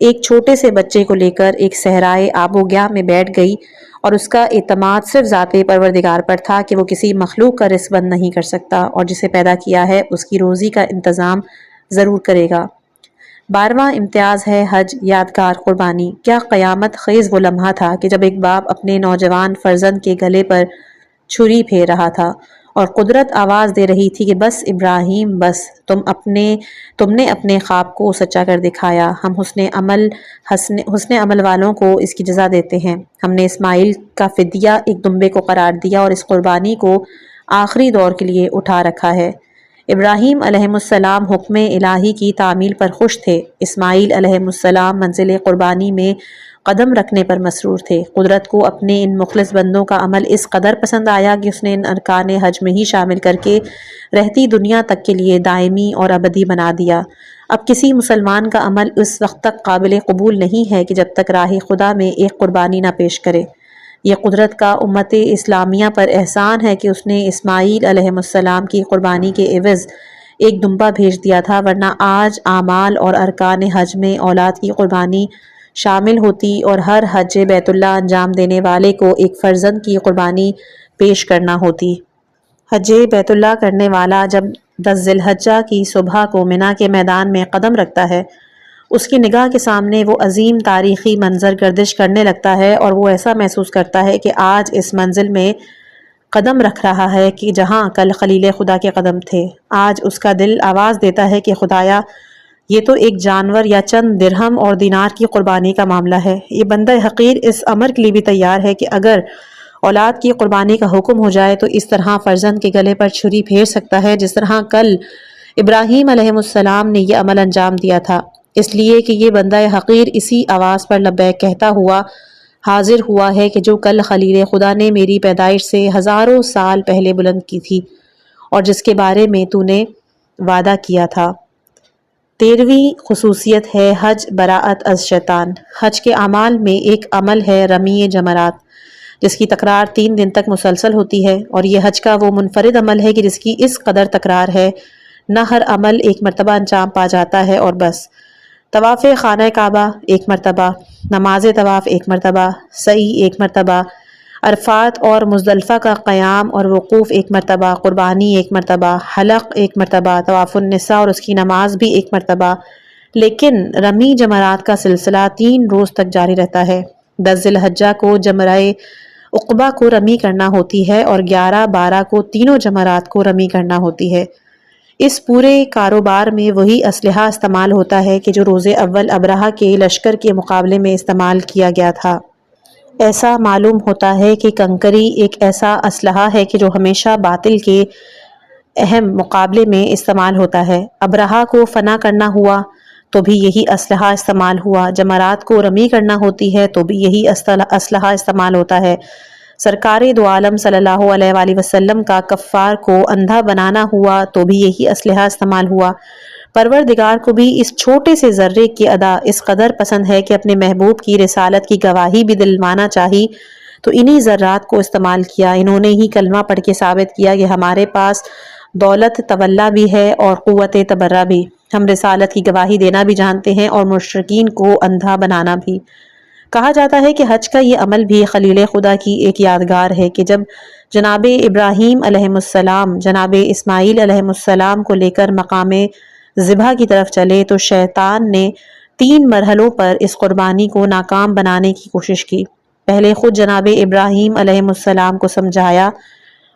ایک چھوٹے سے بچے کو لے کر ایک صحرائے آب و گیا میں بیٹھ گئی، اور اس کا اعتماد صرف ذات پروردگار پر تھا کہ وہ کسی مخلوق کا رزق بند نہیں کر سکتا، اور جسے پیدا کیا ہے اس کی روزی کا انتظام ضرور کرے گا۔ 12واں امتیاز ہے حج یادگار قربانی۔ کیا قیامت خیز وہ لمحہ تھا کہ جب ایک باپ اپنے نوجوان فرزند کے گلے پر چھری پھیر رہا تھا، اور قدرت آواز دے رہی تھی کہ بس ابراہیم، بس تم نے اپنے خواب کو سچا کر دکھایا، ہم حسن عمل والوں کو اس کی جزا دیتے ہیں۔ ہم نے اسماعیل کا فدیہ ایک دمبے کو قرار دیا، اور اس قربانی کو آخری دور کے لیے اٹھا رکھا ہے۔ ابراہیم علیہ السلام حکم الہی کی تعمیل پر خوش تھے، اسماعیل علیہ السلام منزل قربانی میں قدم رکھنے پر مسرور تھے۔ قدرت کو اپنے ان مخلص بندوں کا عمل اس قدر پسند آیا کہ اس نے ان ارکان حج میں ہی شامل کر کے رہتی دنیا تک کے لیے دائمی اور ابدی بنا دیا۔ اب کسی مسلمان کا عمل اس وقت تک قابل قبول نہیں ہے کہ جب تک راہ خدا میں ایک قربانی نہ پیش کرے۔ یہ قدرت کا امت اسلامیہ پر احسان ہے کہ اس نے اسماعیل علیہ السلام کی قربانی کے عوض ایک دمبا بھیج دیا تھا، ورنہ آج اعمال اور ارکان حج میں اولاد کی قربانی شامل ہوتی، اور ہر حج بیت اللہ انجام دینے والے کو ایک فرزند کی قربانی پیش کرنا ہوتی۔ حج بیت اللہ کرنے والا جب 10 ذی الحجہ کی صبح کو منا کے میدان میں قدم رکھتا ہے، اس کی نگاہ کے سامنے وہ عظیم تاریخی منظر گردش کرنے لگتا ہے، اور وہ ایسا محسوس کرتا ہے کہ آج اس منزل میں قدم رکھ رہا ہے کہ جہاں کل خلیل خدا کے قدم تھے، آج اس کا دل آواز دیتا ہے کہ خدایا، یہ تو ایک جانور یا چند درہم اور دینار کی قربانی کا معاملہ ہے۔ یہ بندہ حقیر اس امر کے لیے بھی تیار ہے کہ اگر اولاد کی قربانی کا حکم ہو جائے تو اس طرح فرزند کے گلے پر چھری پھیر سکتا ہے جس طرح کل ابراہیم علیہ السلام نے یہ عمل انجام دیا تھا، اس لیے کہ یہ بندہ حقیر اسی آواز پر لبیک کہتا ہوا حاضر ہوا ہے کہ جو کل خلیل خدا نے میری پیدائش سے ہزاروں سال پہلے بلند کی تھی اور جس کے بارے میں تو نے وعدہ کیا تھا۔ 13ویں خصوصیت ہے حج براءت از شیطان۔ حج کے اعمال میں ایک عمل ہے رمی جمرات، جس کی تکرار 3 دن تک مسلسل ہوتی ہے، اور یہ حج کا وہ منفرد عمل ہے کہ جس کی اس قدر تکرار ہے، نہ ہر عمل ایک مرتبہ انجام پا جاتا ہے اور بس۔ طواف خانہ کعبہ 1 مرتبہ، نماز طواف 1 مرتبہ، سعی 1 مرتبہ، عرفات اور مزدلفہ کا قیام اور وقوف 1 مرتبہ، قربانی 1 مرتبہ، حلق 1 مرتبہ، طواف النساء اور اس کی نماز بھی 1 مرتبہ، لیکن رمی جمرات کا سلسلہ 3 روز تک جاری رہتا ہے۔ 10 ذی الحجہ کو جمرہ عقبہ کو رمی کرنا ہوتی ہے اور 11، 12 کو تینوں جمرات کو رمی کرنا ہوتی ہے۔ اس پورے کاروبار میں وہی اسلحہ استعمال ہوتا ہے کہ جو روز اول ابرہہ کے لشکر کے مقابلے میں استعمال کیا گیا تھا۔ ایسا معلوم ہوتا ہے کہ کنکری ایک ایسا اسلحہ ہے کہ جو ہمیشہ باطل کے اہم مقابلے میں استعمال ہوتا ہے۔ ابرہہ کو فنا کرنا ہوا تو بھی یہی اسلحہ استعمال ہوا، جمرات کو رمی کرنا ہوتی ہے تو بھی یہی اسلحہ استعمال ہوتا ہے، سرکار دو عالم صلی اللہ علیہ وآلہ وسلم کا کفار کو اندھا بنانا ہوا تو بھی یہی اسلحہ استعمال ہوا۔ پروردگار کو بھی اس چھوٹے سے ذرے کی ادا اس قدر پسند ہے کہ اپنے محبوب کی رسالت کی گواہی بھی دلوانا چاہی تو انہی ذرات کو استعمال کیا۔ انہوں نے ہی کلمہ پڑھ کے ثابت کیا کہ ہمارے پاس دولت تولا بھی ہے اور قوت تبرہ بھی، ہم رسالت کی گواہی دینا بھی جانتے ہیں اور مشرکین کو اندھا بنانا بھی۔ کہا جاتا ہے کہ حج کا یہ عمل بھی خلیل خدا کی ایک یادگار ہے کہ جب جناب ابراہیم علیہ السلام جناب اسماعیل علیہ السلام کو لے کر مقام ذبح کی طرف چلے تو شیطان نے 3 مرحلوں پر اس قربانی کو ناکام بنانے کی کوشش کی۔ پہلے خود جناب ابراہیم علیہ السلام کو سمجھایا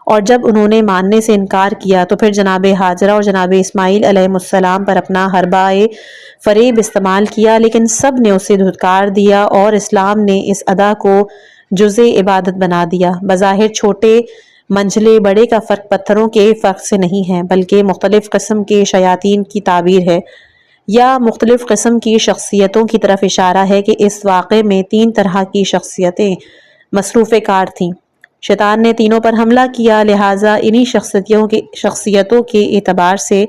اور جب انہوں نے ماننے سے انکار کیا تو پھر جناب ہاجرہ اور جناب اسماعیل علیہ السلام پر اپنا حربہ فریب استعمال کیا، لیکن سب نے اسے دھتکار دیا اور اسلام نے اس ادا کو جزء عبادت بنا دیا۔ بظاہر چھوٹے منجھلے بڑے کا فرق پتھروں کے فرق سے نہیں ہے بلکہ مختلف قسم کے شیاطین کی تعبیر ہے یا مختلف قسم کی شخصیتوں کی طرف اشارہ ہے کہ اس واقعے میں 3 طرح کی شخصیتیں مصروف کار تھیں۔ شیطان نے تینوں پر حملہ کیا، لہٰذا انہی شخصیتوں کے اعتبار سے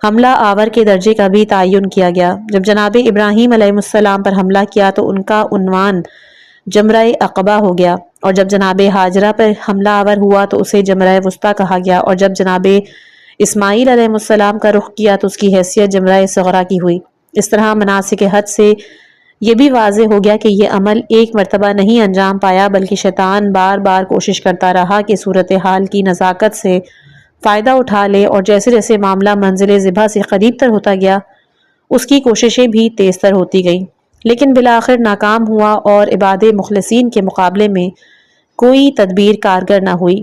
حملہ آور کے درجے کا بھی تعین کیا گیا۔ جب جناب ابراہیم علیہ السلام پر حملہ کیا تو ان کا عنوان جمرہ عقبہ ہو گیا، اور جب جناب ہاجرہ پر حملہ آور ہوا تو اسے جمرہ وسطیٰ کہا گیا، اور جب جناب اسماعیل علیہ السلام کا رخ کیا تو اس کی حیثیت جمرہ صغریٰ کی ہوئی۔ اس طرح مناسک حج سے یہ بھی واضح ہو گیا کہ یہ عمل ایک مرتبہ نہیں انجام پایا بلکہ شیطان بار بار کوشش کرتا رہا کہ صورتحال کی نزاکت سے فائدہ اٹھا لے، اور جیسے جیسے معاملہ منزل ذبح سے قریب تر ہوتا گیا اس کی کوششیں بھی تیز تر ہوتی گئیں، لیکن بالآخر ناکام ہوا اور عباد مخلصین کے مقابلے میں کوئی تدبیر کارگر نہ ہوئی۔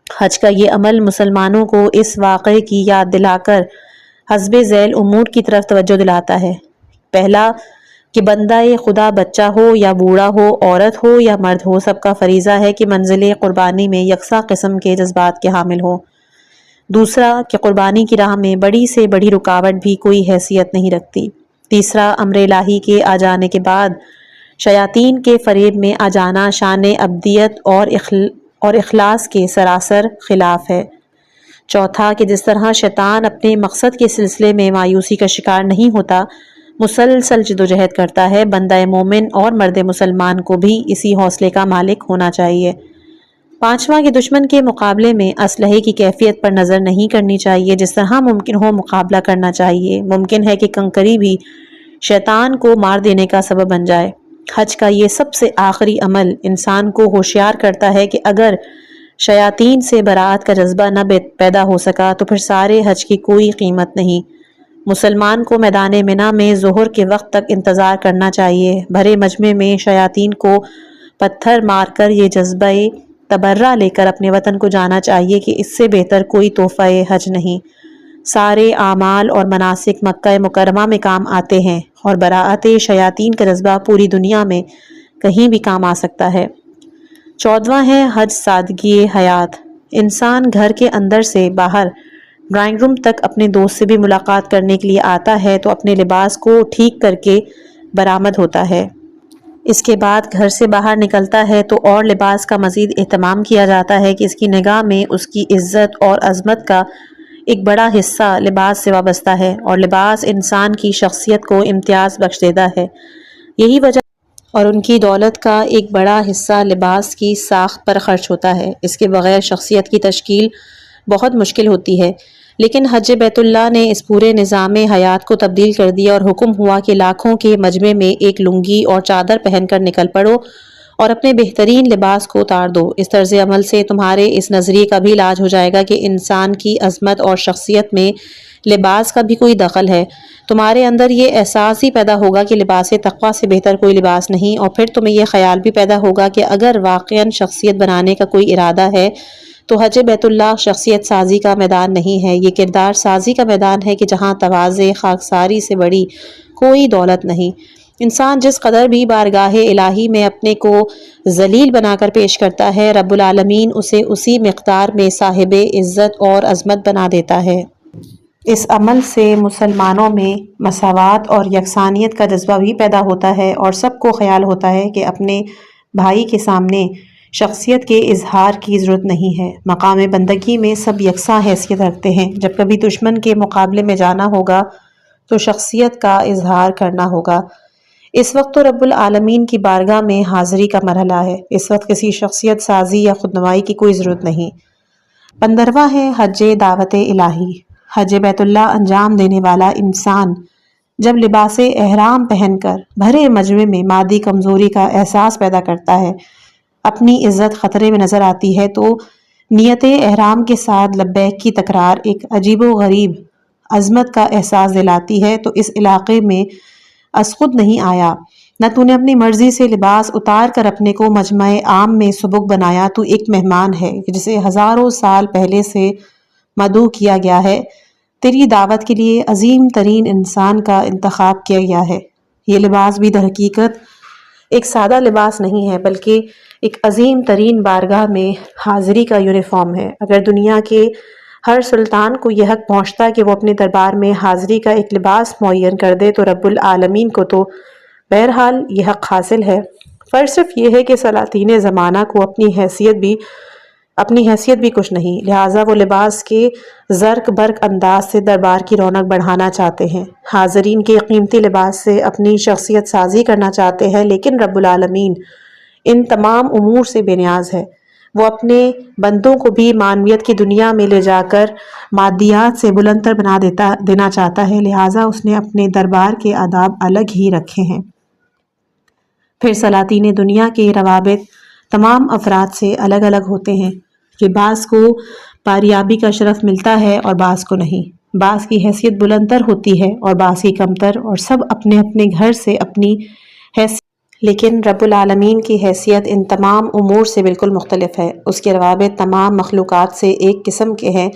حج کا یہ عمل مسلمانوں کو اس واقعے کی یاد دلا کر حسب ذیل امور کی طرف توجہ دلاتا ہے۔ پہلا کہ بندہ خدا بچہ ہو یا بوڑھا ہو، عورت ہو یا مرد ہو، سب کا فریضہ ہے کہ منزل قربانی میں یکساں قسم کے جذبات کے حامل ہو۔ دوسرا کہ قربانی کی راہ میں بڑی سے بڑی رکاوٹ بھی کوئی حیثیت نہیں رکھتی۔ تیسرا امر الہی کے آ جانے کے بعد شیاطین کے فریب میں آ جانا شان عبدیت اور اخلاص کے سراسر خلاف ہے۔ چوتھا کہ جس طرح شیطان اپنے مقصد کے سلسلے میں مایوسی کا شکار نہیں ہوتا، مسلسل جدوجہد کرتا ہے، بندہ مومن اور مرد مسلمان کو بھی اسی حوصلے کا مالک ہونا چاہیے۔ پانچواں کہ دشمن کے مقابلے میں اسلحے کی کیفیت پر نظر نہیں کرنی چاہیے، جس طرح ممکن ہو مقابلہ کرنا چاہیے۔ ممکن ہے کہ کنکری بھی شیطان کو مار دینے کا سبب بن جائے۔ حج کا یہ سب سے آخری عمل انسان کو ہوشیار کرتا ہے کہ اگر شیاطین سے براءت کا جذبہ نہ پیدا ہو سکا تو پھر سارے حج کی کوئی قیمت نہیں۔ مسلمان کو میدان منی میں ظہر کے وقت تک انتظار کرنا چاہیے۔ بھرے مجمع میں شیاطین کو پتھر مار کر یہ جذبہ تبرہ لے کر اپنے وطن کو جانا چاہیے کہ اس سے بہتر کوئی تحفہ حج نہیں۔ سارے اعمال اور مناسک مکہ مکرمہ میں کام آتے ہیں، اور براءت شیاطین کا جذبہ پوری دنیا میں کہیں بھی کام آ سکتا ہے۔ 14واں ہے حج سادگی حیات۔ انسان گھر کے اندر سے باہر ڈرائنگ روم تک اپنے دوست سے بھی ملاقات کرنے کے لیے آتا ہے تو اپنے لباس کو ٹھیک کر کے برآمد ہوتا ہے۔ اس کے بعد گھر سے باہر نکلتا ہے تو اور لباس کا مزید اہتمام کیا جاتا ہے کہ اس کی نگاہ میں اس کی عزت اور عظمت کا ایک بڑا حصہ لباس سے وابستہ ہے، اور لباس انسان کی شخصیت کو امتیاز بخش دیتا ہے۔ یہی وجہ اور ان کی دولت کا ایک بڑا حصہ لباس کی ساخت پر خرچ ہوتا ہے۔ اس کے بغیر شخصیت کی تشکیل بہت مشکل ہوتی ہے، لیکن حج بیت اللہ نے اس پورے نظام حیات کو تبدیل کر دیا، اور حکم ہوا کہ لاکھوں کے مجمع میں ایک لنگی اور چادر پہن کر نکل پڑو اور اپنے بہترین لباس کو اتار دو۔ اس طرز عمل سے تمہارے اس نظریے کا بھی علاج ہو جائے گا کہ انسان کی عظمت اور شخصیت میں لباس کا بھی کوئی دخل ہے۔ تمہارے اندر یہ احساس ہی پیدا ہوگا کہ لباس تقویٰ سے بہتر کوئی لباس نہیں، اور پھر تمہیں یہ خیال بھی پیدا ہوگا کہ اگر واقعاً شخصیت بنانے کا کوئی ارادہ ہے تو حج بیت اللہ شخصیت سازی کا میدان نہیں ہے، یہ کردار سازی کا میدان ہے کہ جہاں تواضع خاکساری سے بڑی کوئی دولت نہیں۔ انسان جس قدر بھی بارگاہ الہی میں اپنے کو ذلیل بنا کر پیش کرتا ہے، رب العالمین اسے اسی مقدار میں صاحب عزت اور عظمت بنا دیتا ہے۔ اس عمل سے مسلمانوں میں مساوات اور یکسانیت کا جذبہ بھی پیدا ہوتا ہے، اور سب کو خیال ہوتا ہے کہ اپنے بھائی کے سامنے شخصیت کے اظہار کی ضرورت نہیں ہے۔ مقام بندگی میں سب یکساں حیثیت رکھتے ہیں۔ جب کبھی دشمن کے مقابلے میں جانا ہوگا تو شخصیت کا اظہار کرنا ہوگا۔ اس وقت تو رب العالمین کی بارگاہ میں حاضری کا مرحلہ ہے۔ اس وقت کسی شخصیت سازی یا خودنمائی کی کوئی ضرورت نہیں۔ 15واں ہے حج دعوت الہی۔ حج بیت اللہ انجام دینے والا انسان جب لباس احرام پہن کر بھرے مجمع میں مادی کمزوری کا احساس پیدا کرتا ہے، اپنی عزت خطرے میں نظر آتی ہے، تو نیت احرام کے ساتھ لبیک کی تکرار ایک عجیب و غریب عظمت کا احساس دلاتی ہے۔ تو اس علاقے میں از خود نہیں آیا، نہ تو نے اپنی مرضی سے لباس اتار کر اپنے کو مجمع عام میں سبک بنایا، تو ایک مہمان ہے جسے ہزاروں سال پہلے سے مدعو کیا گیا ہے۔ تیری دعوت کے لیے عظیم ترین انسان کا انتخاب کیا گیا ہے۔ یہ لباس بھی در حقیقت ایک سادہ لباس نہیں ہے، بلکہ ایک عظیم ترین بارگاہ میں حاضری کا یونیفارم ہے۔ اگر دنیا کے ہر سلطان کو یہ حق پہنچتا کہ وہ اپنے دربار میں حاضری کا ایک لباس معین کر دے تو رب العالمین کو تو بہرحال یہ حق حاصل ہے۔ فرض صرف یہ ہے کہ سلاطین زمانہ کو اپنی حیثیت بھی کچھ نہیں، لہٰذا وہ لباس کے زرق برق انداز سے دربار کی رونق بڑھانا چاہتے ہیں، حاضرین کے قیمتی لباس سے اپنی شخصیت سازی کرنا چاہتے ہیں، لیکن رب العالمین ان تمام امور سے بے نیاز ہے۔ وہ اپنے بندوں کو بھی معنویت کی دنیا میں لے جا کر مادیات سے بلندتر بنا دینا چاہتا ہے، لہٰذا اس نے اپنے دربار کے آداب الگ ہی رکھے ہیں۔ پھر سلاطین دنیا کے روابط تمام افراد سے الگ الگ ہوتے ہیں کہ بعض کو پاریابی کا شرف ملتا ہے اور بعض کو نہیں، بعض کی حیثیت بلندتر ہوتی ہے اور بعض کی کمتر، اور سب اپنے اپنے گھر سے اپنی حیثیت، لیکن رب العالمین کی حیثیت ان تمام امور سے بالکل مختلف ہے۔ اس کے روابط تمام مخلوقات سے ایک قسم کے ہیں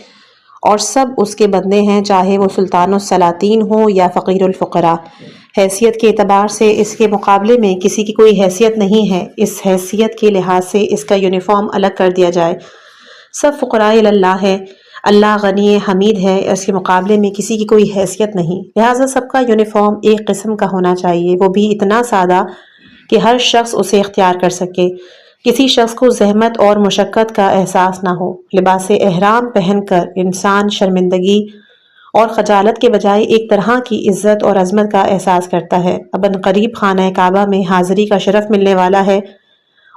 اور سب اس کے بندے ہیں، چاہے وہ سلطان السلاطین ہوں یا فقیر الفقراء۔ حیثیت کے اعتبار سے اس کے مقابلے میں کسی کی کوئی حیثیت نہیں ہے۔ اس حیثیت کے لحاظ سے اس کا یونیفارم الگ کر دیا جائے، سب فقراء اللہ ہے، اللہ غنی حمید ہے، اس کے مقابلے میں کسی کی کوئی حیثیت نہیں، لہٰذا سب کا یونیفارم ایک قسم کا ہونا چاہیے، وہ بھی اتنا سادہ کہ ہر شخص اسے اختیار کر سکے، کسی شخص کو زحمت اور مشقت کا احساس نہ ہو۔ لباس احرام پہن کر انسان شرمندگی اور خجالت کے بجائے ایک طرح کی عزت اور عظمت کا احساس کرتا ہے۔ اب عنقریب خانہ کعبہ میں حاضری کا شرف ملنے والا ہے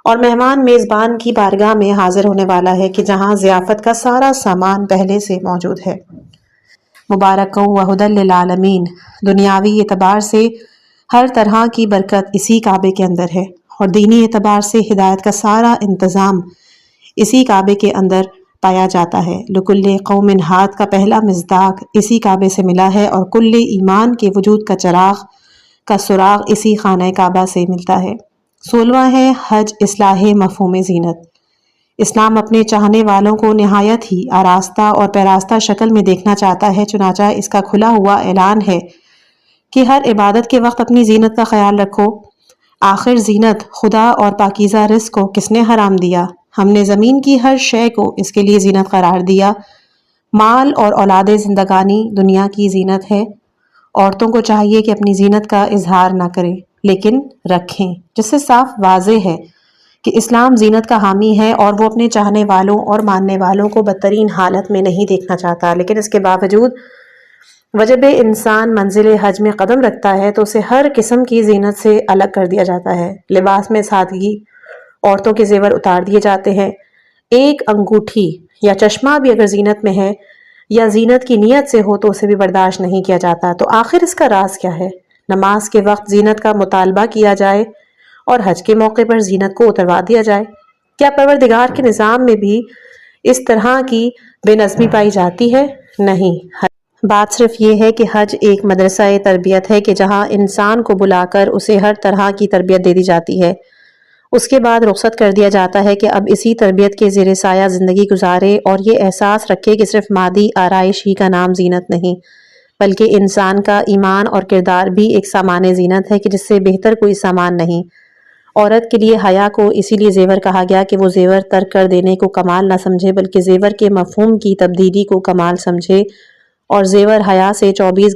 اور مہمان میزبان کی بارگاہ میں حاضر ہونے والا ہے کہ جہاں ضیافت کا سارا سامان پہلے سے موجود ہے۔ مبارکوں و ھدی للعالمین، دنیاوی اعتبار سے ہر طرح کی برکت اسی کعبے کے اندر ہے، اور دینی اعتبار سے ہدایت کا سارا انتظام اسی کعبے کے اندر پایا جاتا ہے۔ لکل قوم ہاد کا پہلا مصداق اسی کعبے سے ملا ہے، اور کل ایمان کے وجود کا چراغ کا سراغ اسی خانہ کعبہ سے ملتا ہے۔ 16واں ہے حج اصلاح مفہوم زینت۔ اسلام اپنے چاہنے والوں کو نہایت ہی آراستہ اور پیراستہ شکل میں دیکھنا چاہتا ہے، چنانچہ اس کا کھلا ہوا اعلان ہے کہ ہر عبادت کے وقت اپنی زینت کا خیال رکھو۔ آخر زینت خدا اور پاکیزہ رزق کو کس نے حرام دیا؟ ہم نے زمین کی ہر شے کو اس کے لیے زینت قرار دیا۔ مال اور اولاد زندگانی دنیا کی زینت ہے۔ عورتوں کو چاہیے کہ اپنی زینت کا اظہار نہ کریں لیکن رکھیں، جس سے صاف واضح ہے کہ اسلام زینت کا حامی ہے اور وہ اپنے چاہنے والوں اور ماننے والوں کو بدترین حالت میں نہیں دیکھنا چاہتا، لیکن اس کے باوجود وجب انسان منزل حج میں قدم رکھتا ہے تو اسے ہر قسم کی زینت سے الگ کر دیا جاتا ہے۔ لباس میں سادگی، عورتوں کے زیور اتار دیے جاتے ہیں۔ ایک انگوٹھی یا چشمہ بھی اگر زینت میں ہے یا زینت کی نیت سے ہو تو اسے بھی برداشت نہیں کیا جاتا۔ تو آخر اس کا راز کیا ہے؟ نماز کے وقت زینت کا مطالبہ کیا جائے اور حج کے موقع پر زینت کو اتروا دیا جائے۔ کیا پروردگار کے نظام میں بھی اس طرح کی بے نظمی پائی جاتی ہے؟ نہیں۔ بات صرف یہ ہے کہ حج ایک مدرسہ تربیت ہے کہ جہاں انسان کو بلا کر اسے ہر طرح کی تربیت دے دی جاتی ہے، اس کے بعد رخصت کر دیا جاتا ہے کہ اب اسی تربیت کے زیر سایہ زندگی گزارے اور یہ احساس رکھے کہ صرف مادی آرائش ہی کا نام زینت نہیں، بلکہ انسان کا ایمان اور کردار بھی ایک سامان زینت ہے کہ جس سے بہتر کوئی سامان نہیں۔ عورت کے لیے حیا کو اسی لیے زیور کہا گیا کہ وہ زیور ترک کر دینے کو کمال نہ سمجھے بلکہ زیور کے مفہوم کی تبدیلی کو کمال سمجھے اور زیور حیا سے 24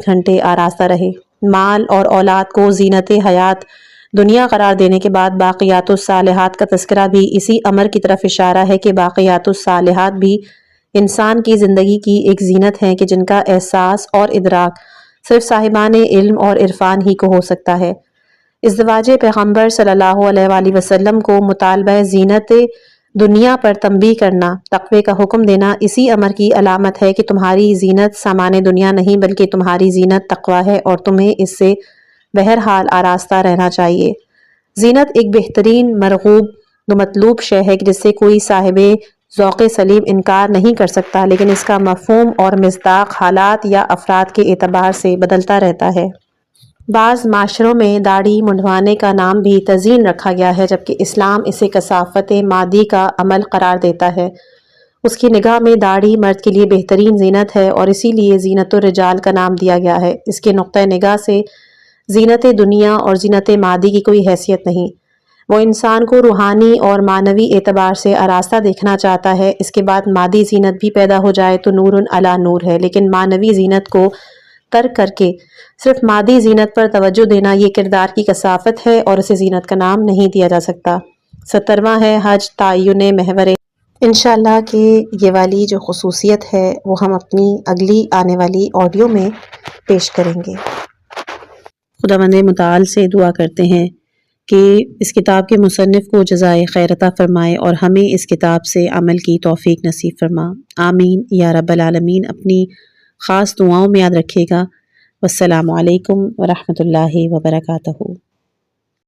گھنٹے آراستہ رہے۔ مال اور اولاد کو زینت حیات دنیا قرار دینے کے بعد باقیات الصالحات کا تذکرہ بھی اسی امر کی طرف اشارہ ہے کہ باقیات الصالحات بھی انسان کی زندگی کی ایک زینت ہیں کہ جن کا احساس اور ادراک صرف صاحبان علم اور عرفان ہی کو ہو سکتا ہے۔ ازدواج پیغمبر صلی اللہ علیہ وآلہ وسلم کو مطالبہ زینت دنیا پر تنبیہ کرنا، تقوی کا حکم دینا اسی امر کی علامت ہے کہ تمہاری زینت سامان دنیا نہیں بلکہ تمہاری زینت تقوی ہے اور تمہیں اس سے بہرحال آراستہ رہنا چاہیے۔ زینت ایک بہترین مرغوب و مطلوب شے ہے جس سے کوئی صاحب ذوق سلیم انکار نہیں کر سکتا، لیکن اس کا مفہوم اور مصداق حالات یا افراد کے اعتبار سے بدلتا رہتا ہے۔ بعض معاشروں میں داڑھی منڈوانے کا نام بھی تزئین رکھا گیا ہے جبکہ اسلام اسے کثافت مادی کا عمل قرار دیتا ہے۔ اس کی نگاہ میں داڑھی مرد کے لیے بہترین زینت ہے اور اسی لیے زینت الرجال کا نام دیا گیا ہے۔ اس کے نقطہ نگاہ سے زینت دنیا اور زینت مادی کی کوئی حیثیت نہیں۔ وہ انسان کو روحانی اور معنوی اعتبار سے آراستہ دیکھنا چاہتا ہے۔ اس کے بعد مادی زینت بھی پیدا ہو جائے تو نور علی نور ہے، لیکن معنوی زینت کو ترک کر کے صرف مادی زینت پر توجہ دینا یہ کردار کی کثافت ہے اور اسے زینت کا نام نہیں دیا جا سکتا۔ 17واں ہے حج تعین محور۔ انشاءاللہ کہ یہ والی جو خصوصیت ہے وہ ہم اپنی اگلی آنے والی آڈیو میں پیش کریں گے۔ خداوند متعال سے دعا کرتے ہیں کہ اس کتاب کے مصنف کو جزائے خیر عطا فرمائے اور ہمیں اس کتاب سے عمل کی توفیق نصیب فرما۔ آمین یا رب العالمین۔ اپنی خاص دعاؤں میں یاد رکھیے گا۔ والسلام علیکم ورحمۃ اللہ وبرکاتہ۔